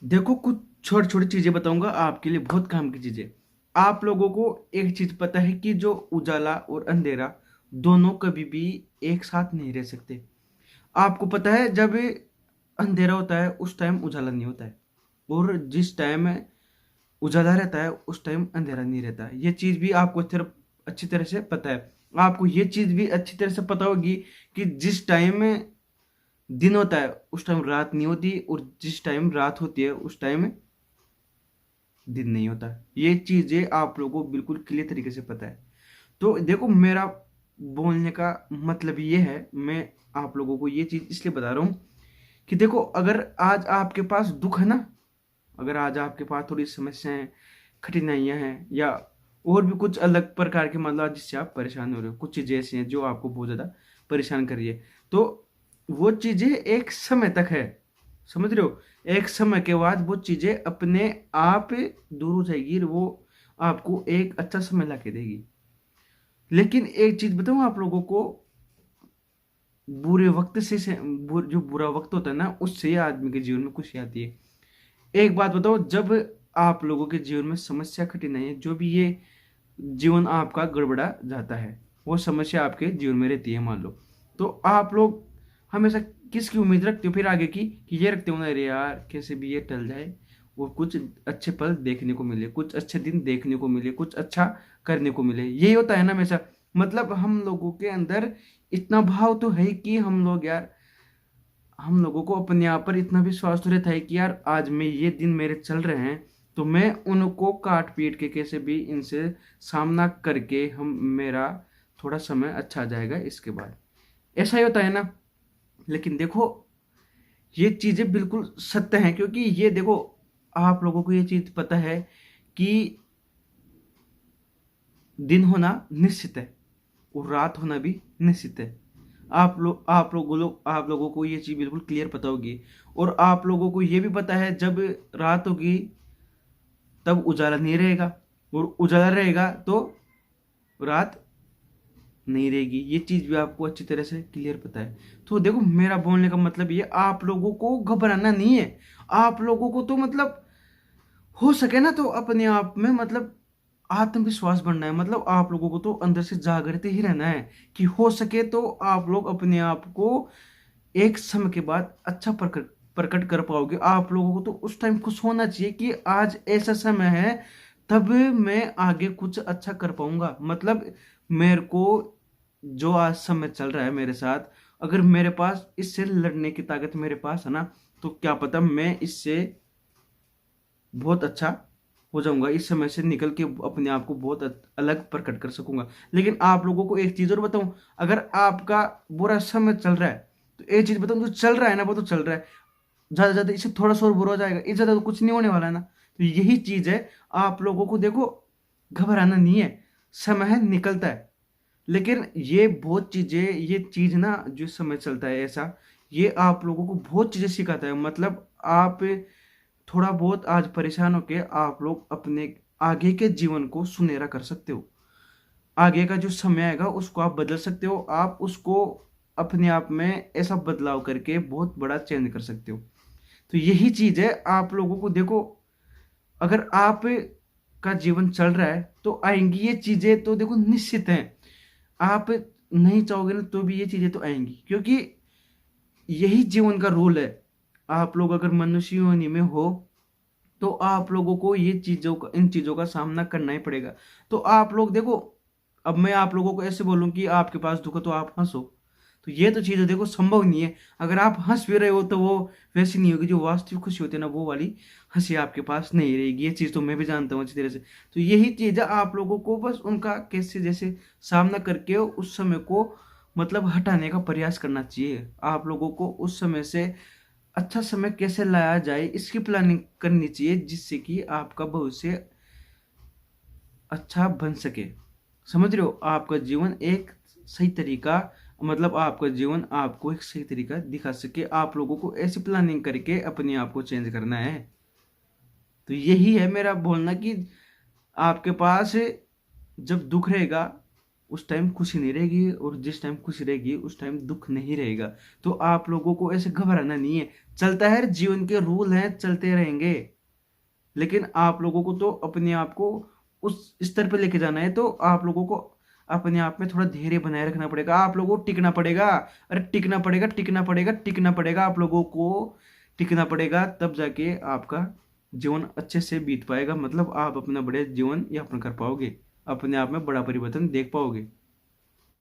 देखो, कुछ छोटी छोटी चीजें बताऊंगा आपके लिए, बहुत काम की चीजें। आप लोगों को एक चीज पता है कि जो उजाला और अंधेरा दोनों कभी भी एक साथ नहीं रह सकते। आपको पता है, जब अंधेरा होता है उस टाइम उजाला नहीं होता है, और जिस टाइम उजाला रहता है उस टाइम अंधेरा नहीं रहता है। ये चीज भी आपको अच्छी तरह से पता है। आपको ये चीज भी अच्छी तरह से पता होगी कि जिस टाइम दिन होता है उस टाइम रात नहीं होती, और जिस टाइम रात होती है उस टाइम दिन नहीं होता। ये चीजें आप लोगों को बिल्कुल क्लियर तरीके से पता है। तो देखो, मेरा बोलने का मतलब ये है, मैं आप लोगों को ये चीज इसलिए बता रहा हूँ कि देखो, अगर आज आपके पास दुख है ना, अगर आज आपके पास थोड़ी समस्याएं, कठिनाइयां हैं, या और भी कुछ अलग प्रकार के मतलब जिससे आप परेशान हो रहे हो, कुछ चीजें ऐसी हैं जो आपको बहुत ज्यादा परेशान कर रही है, तो वो चीजें एक समय तक है, समझ रहे हो। एक समय के बाद वो चीजें अपने आप दूर हो जाएगी, और वो आपको एक अच्छा समय ला के देगी। लेकिन एक चीज बताऊं आप लोगों को, बुरे वक्त जो बुरा वक्त होता है ना, उससे ही आदमी के जीवन में खुशी आती है। एक बात बताओ, जब आप लोगों के जीवन में समस्या, कठिनाई है, जो भी ये जीवन आपका गड़बड़ा जाता है, वो समस्या आपके जीवन में रहती है मान लो, तो आप लोग हमेशा किसकी उम्मीद रखते हो फिर आगे की, कि ये रखते हो ना, अरे यार कैसे भी ये टल जाए, और कुछ अच्छे पल देखने को मिले, कुछ अच्छे दिन देखने को मिले, कुछ अच्छा करने को मिले। यही होता है ना हमेशा। मतलब हम लोगों के अंदर इतना भाव तो है कि हम लोग यार, हम लोगों को अपने आप पर इतना विश्वास तो रहता है कि यार आज में ये दिन मेरे चल रहे हैं, तो मैं उनको काट पीट के कैसे भी इनसे सामना करके हम मेरा थोड़ा समय अच्छा आ जाएगा इसके बाद। ऐसा ही होता है ना। लेकिन देखो, ये चीजें बिल्कुल सत्य हैं, क्योंकि ये देखो, आप लोगों को ये चीज पता है कि दिन होना निश्चित है, और रात होना भी निश्चित है। आप लोगों को ये चीज बिल्कुल क्लियर पता होगी। और आप लोगों को ये भी पता है, जब रात होगी तब उजाला नहीं रहेगा, और उजाला रहेगा तो रात नहीं रहेगी। ये चीज भी आपको अच्छी तरह से क्लियर पता है। तो देखो, मेरा बोलने का मतलब ये, आप लोगों को घबराना नहीं है। आप लोगों को तो मतलब हो सके ना तो अपने आप में मतलब आत्मविश्वास बढ़ना है। मतलब आप लोगों को तो अंदर से जागृत ही रहना है, कि हो सके तो आप लोग अपने आप को एक समय के बाद अच्छा प्रकट प्रकट कर पाओगे। आप लोगों को तो उस टाइम खुश होना चाहिए कि आज ऐसा समय है, तब मैं आगे कुछ अच्छा कर पाऊंगा। मतलब मेरे को जो आज समय चल रहा है मेरे साथ, अगर मेरे पास इससे लड़ने की ताकत मेरे पास है ना, तो क्या पता मैं इससे बहुत अच्छा हो जाऊंगा, इस समय से निकल के अपने आप को बहुत अलग प्रकट कर सकूंगा। लेकिन आप लोगों को एक चीज और बताऊं, अगर आपका बुरा समय चल रहा है, तो एक चीज बताऊं, जो चल रहा है ना वो तो चल रहा है, ज्यादा ज्यादा इससे थोड़ा सा और बुरा हो जाएगा, इससे ज्यादा तो कुछ नहीं होने वाला है ना। तो यही चीज है। आप लोगों को देखो, घबराना नहीं है, समय है, निकलता है। लेकिन ये बहुत चीजें, ये चीज ना जो समय चलता है ऐसा, ये आप लोगों को बहुत चीजें सिखाता है। मतलब आप थोड़ा बहुत आज परेशान होके आप लोग अपने आगे के जीवन को सुनहरा कर सकते हो। आगे का जो समय आएगा उसको आप बदल सकते हो। आप उसको अपने आप में ऐसा बदलाव करके बहुत बड़ा चेंज कर सकते हो। तो यही चीज है। आप लोगों को देखो, अगर आप का जीवन चल रहा है तो आएंगी ये चीजें, तो देखो निश्चित है। आप नहीं चाहोगे ना तो भी ये चीजें तो आएंगी, क्योंकि यही जीवन का रूल है। आप लोग अगर मनुष्य योनि में हो, तो आप लोगों को ये चीजों का, इन चीजों का सामना करना ही पड़ेगा। तो आप लोग देखो, अब मैं आप लोगों को ऐसे बोलूं कि आपके पास दुख है तो आप हंसो, तो ये तो चीजें देखो संभव नहीं है। अगर आप हंस भी रहे हो तो वो वैसी नहीं होगी, जो वास्तविक खुशी होती है ना वो वाली हंसी आपके पास नहीं रहेगी। ये चीज तो मैं भी जानता हूँ अच्छी तरह से। तो यही चीज है, आप लोगों को बस उनका कैसे जैसे सामना करके उस समय को मतलब हटाने का प्रयास करना चाहिए। आप लोगों को उस समय से अच्छा समय कैसे लाया जाए इसकी प्लानिंग करनी चाहिए, जिससे कि आपका भविष्य अच्छा बन सके। समझ रहे हो, आपका जीवन एक सही तरीका, मतलब आपका जीवन आपको एक सही तरीका दिखा सके। आप लोगों को ऐसी प्लानिंग करके अपने आप को चेंज करना है। तो यही है मेरा बोलना कि आपके पास जब दुख रहेगा उस टाइम खुशी नहीं रहेगी, और जिस टाइम खुशी रहेगी उस टाइम दुख नहीं रहेगा। तो आप लोगों को ऐसे घबराना नहीं है। चलता है, जीवन के रूल हैं, चलते रहेंगे। लेकिन आप लोगों को तो अपने आप को उस स्तर पर लेके जाना है, तो आप लोगों को अपने आप में थोड़ा धैर्य बनाए रखना पड़ेगा। आप लोगों को टिकना पड़ेगा। अरे टिकना पड़ेगा, टिकना पड़ेगा, टिकना पड़ेगा। आप लोगों को टिकना पड़ेगा, तब जाके आपका जीवन अच्छे से बीत पाएगा। मतलब आप अपना बड़े जीवन यापन कर पाओगे, अपने आप में बड़ा परिवर्तन देख पाओगे।